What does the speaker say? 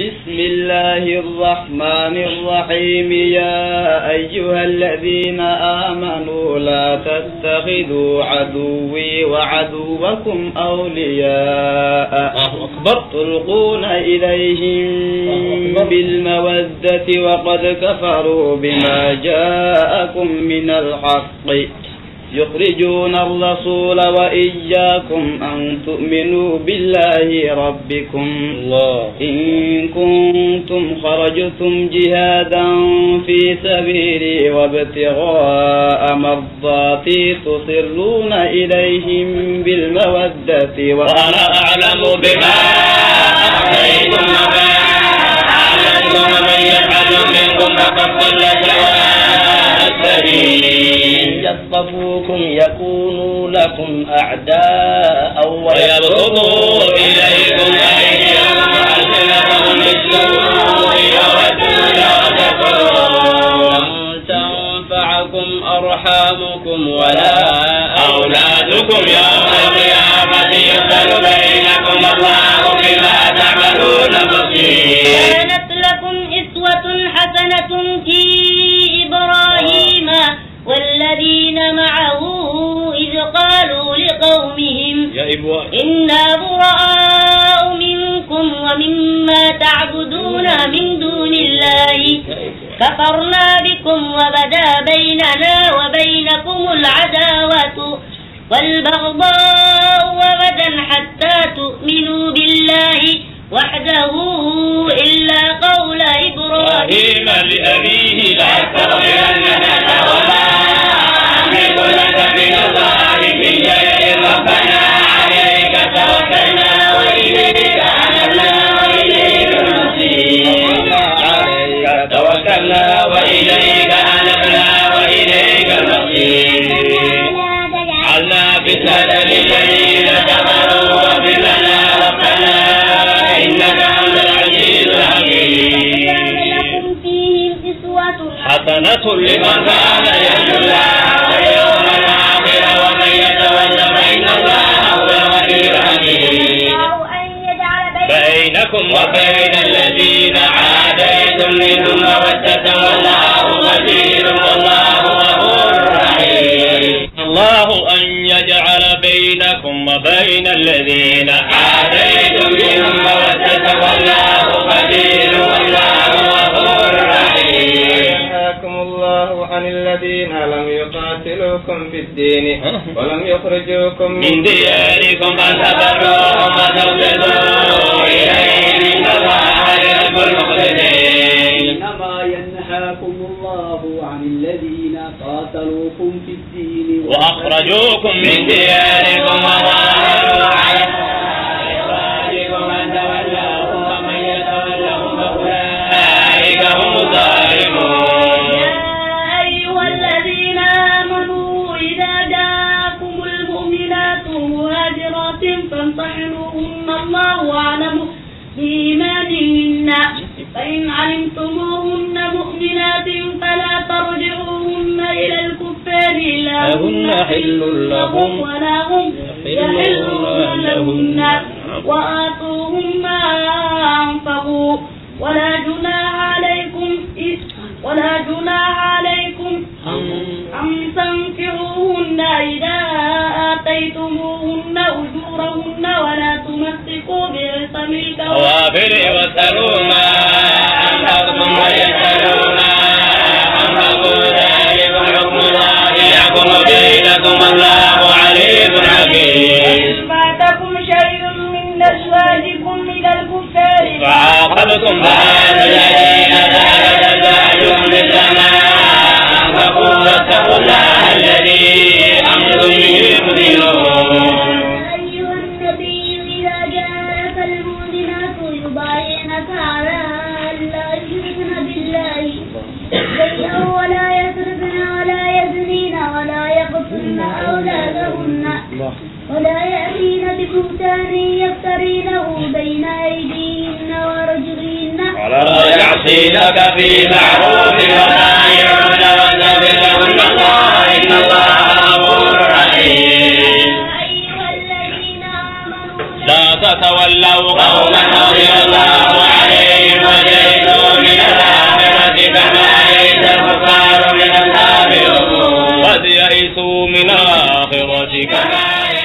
بسم الله الرحمن الرحيم يا أيها الذين آمنوا لا تتخذوا عدوي وعدوكم أولياء تلقون إليهم بالمودة وقد كفروا بما جاءكم من الحق يخرجون الرسول وإياكم أن تؤمنوا بالله ربكم إن كنتم خرجتم جهادا في سبيلي وابتغاء مرضاتي تصرون إليهم بالمودة وأنا أعلم بما أخفيتم وما أعلنتم ومن يفعل منكم فقد ضل سواء السبيل يصطفوكم يكونوا لكم أعداء ويبسطوا إليكم أيديهم وألسنتهم بالسوء يودون لو تكفرون لن تنفعكم أرحامكم ولا أولادكم يوم القيامة يفصل بينكم الله بما تعملون بصير. كانت لكم أسوة حسنة في إبراهيم والذين معه إذ قالوا لقومهم إنا براء منكم ومما تعبدون من دون الله كفرنا بكم وبدا بيننا وبينكم العداوة والبغضاء أبدا حتى تؤمنوا بالله وحده إلا قول إبراهيم لأبيه لأستغفرن لك وما أملك لك من الله من شيء ربنا عليك توكلنا وإليك أنبنا وإليك المصير عليك توكلنا وإليك أنبنا وإليك المصير جعلنا فتنة للذين كفروا وبلنا ربنا إنك أنت العزيز الحكيم. حسنة لمن كان يرجو الله واليوم الآخر ومن يتولى فإن الله هو الغني الحميد. بينكم وبين الذين عاديتم منهم مودة والله غفير والله غفور رحيم. الله أن يجعل بينكم وبين الذين عاديتم منهم مودة والله غفير والله غفور رحيم. ينهاكم الله عن الذين لم يقاتلوكم في الدين ولم يخرجوكم من دياركم أن تبروهم وتقسطوا إليهم إن الله يحب المقسطين. إنما ينهاكم الله عن الذين قاتلوكم في الدين وأخرجوكم من دياركم وظاهروا على إخراجكم أن تولوهم ومن يتولهم فأولئك هم الظالمون. يا أيها الذين آمنوا إذا جاءكم المؤمنات مهاجرات فامتحنوهن الله أعلم بإيمانهن فإن علمتموهن مؤمنات فلا ترجعوهن إلى الكفار لا هن حل لهم ولا هم يحلون لهن وآتوهم ما أنفقوا ولا جناح عليكم أن تنكروهن إذا آتيتموهن أجورهن ولا تمسكوا بعصم الكوافر واسألوا ما أنفقتم ويسألون أنفقوا ذلك حكم الله يحكم بينكم الله عليم حكيم. فاتكم شيء من أزواجكم إلى الكفار فعاقبتم فآتوا الذين لا يزالون مثل ما أنفقوا واتقوا الله الذي أنتم به مؤمنون. أيها النبي إذا جاءك المؤمنات يبايعنك على أن لا يشركن بالله شيئا ولا يسرقن ولا يزنين ولا يقتلن أولادهن ولا يأتين ببهتان يفترينه بين أيديهن وأرجلهن ولا يعصينك في معروف ولا يعون واتبعهن الله إن الله غفور رحيم. أيها الذين آمنوا لا تتولوا قوما غضب الله عليهم برحمتك